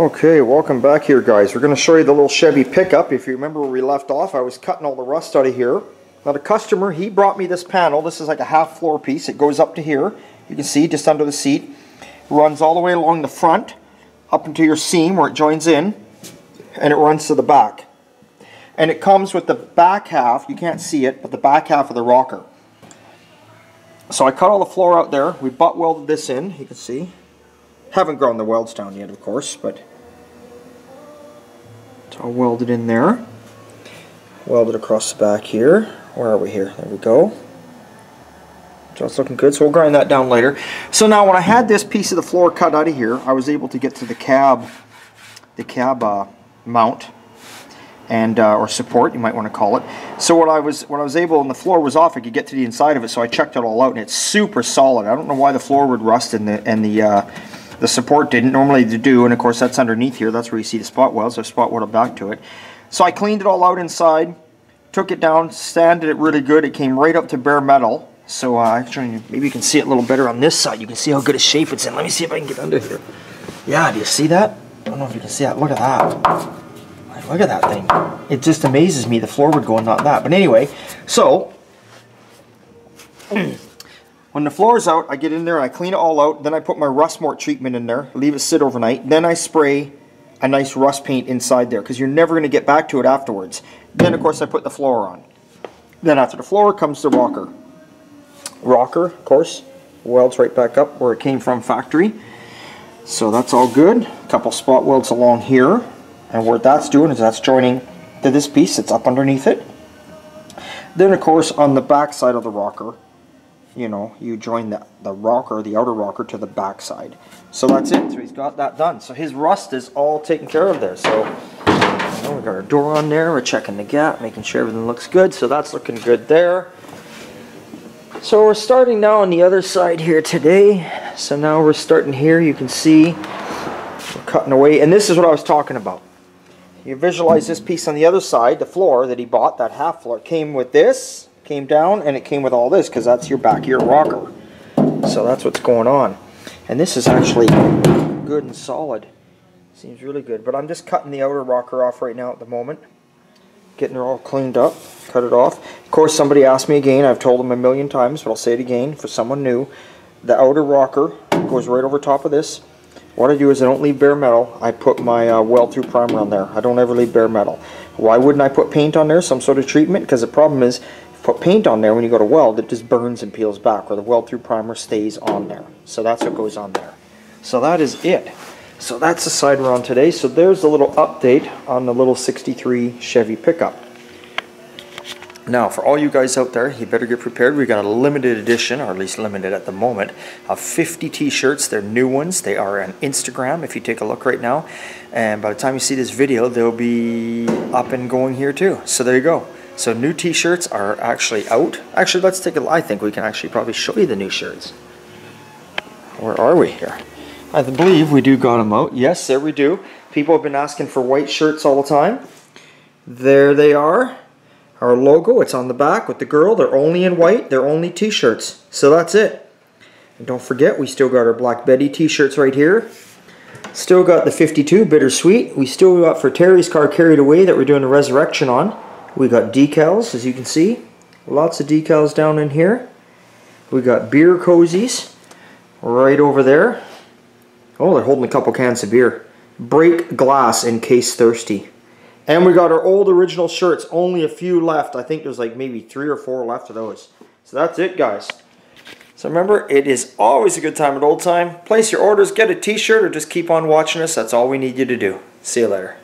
Okay, welcome back here, guys. We're going to show you the little Chevy pickup. If you remember where we left off, I was cutting all the rust out of here. Now the customer, he brought me this panel. This is like a half floor piece. It goes up to here. You can see just under the seat. Runs all the way along the front, up into your seam where it joins in, and it runs to the back. And it comes with the back half, you can't see it, but the back half of the rocker. So I cut all the floor out there. We butt welded this in, you can see. Haven't ground the welds down yet, of course, but it's all welded in there. Welded across the back here. Where are we here? There we go. So it's looking good, so we'll grind that down later. So now when I had this piece of the floor cut out of here, I was able to get to the cab mount, and or support, you might want to call it. So what I was able, and the floor was off, I could get to the inside of it, so I checked it all out, and it's super solid. I don't know why the floor would rust and the support didn't. Normally they do, and of course that's underneath here. That's where you see the spot welds. So I spot welded back to it. So I cleaned it all out inside, took it down, sanded it really good. It came right up to bare metal. So actually, maybe you can see it a little better on this side. You can see how good a shape it's in. Let me see if I can get under here. Yeah, do you see that? I don't know if you can see that. Look at that. Look at that thing. It just amazes me the floor would go and not that. But anyway, so when the floor is out, I get in there and I clean it all out. Then I put my rust mort treatment in there, leave it sit overnight. Then I spray a nice rust paint inside there because you're never going to get back to it afterwards. Then of course I put the floor on. Then after the floor comes the rocker. Rocker, of course, welds right back up where it came from factory. So that's all good. A couple spot welds along here. And what that's doing is that's joining to this piece that's up underneath it. Then of course on the back side of the rocker, you know, you join the rocker, the outer rocker, to the back side. So that's it. So he's got that done. So his rust is all taken care of there. So you know, we got our door on there. We're checking the gap, making sure everything looks good. So that's looking good there. So we're starting now on the other side here today. So now we're starting here. You can see we're cutting away. And this is what I was talking about. You visualize this piece on the other side, the floor that he bought, that half floor, came with this, came down, and it came with all this because that's your back of your rocker. So that's what's going on. And this is actually good and solid. Seems really good. But I'm just cutting the outer rocker off right now at the moment. Getting it all cleaned up. Cut it off. Of course, somebody asked me again. I've told them a million times, but I'll say it again for someone new. The outer rocker goes right over top of this. What I do is I don't leave bare metal. I put my weld-through primer on there. I don't ever leave bare metal. Why wouldn't I put paint on there? Some sort of treatment? Because the problem is, if you put paint on there when you go to weld, it just burns and peels back, where the weld-through primer stays on there. So that's what goes on there. So that is it. So that's the side we're on today. So there's a little update on the little 63 Chevy pickup. Now, for all you guys out there, you better get prepared. We've got a limited edition, or at least limited at the moment, of 50 t-shirts. They're new ones. They are on Instagram, if you take a look right now. And by the time you see this video, they'll be up and going here too. So there you go. So new t-shirts are actually out. Actually, let's take a look. I think we can actually probably show you the new shirts. Where are we here? I believe we do got them out. Yes, there we do. People have been asking for white shirts all the time. There they are. Our logo, it's on the back with the girl. They're only in white. They're only t-shirts. So that's it. And don't forget, we still got our Black Betty t-shirts right here. Still got the 52 Bittersweet. We still got for Terry's Car Carried Away that we're doing a resurrection on. We got decals, as you can see. Lots of decals down in here. We got beer cozies right over there. Oh, they're holding a couple cans of beer. Break glass in case thirsty. And we got our old original shirts, only a few left. I think there's like maybe 3 or 4 left of those. So that's it, guys. So remember, it is always a good time at Old Time. Place your orders, get a t-shirt, or just keep on watching us. That's all we need you to do. See you later.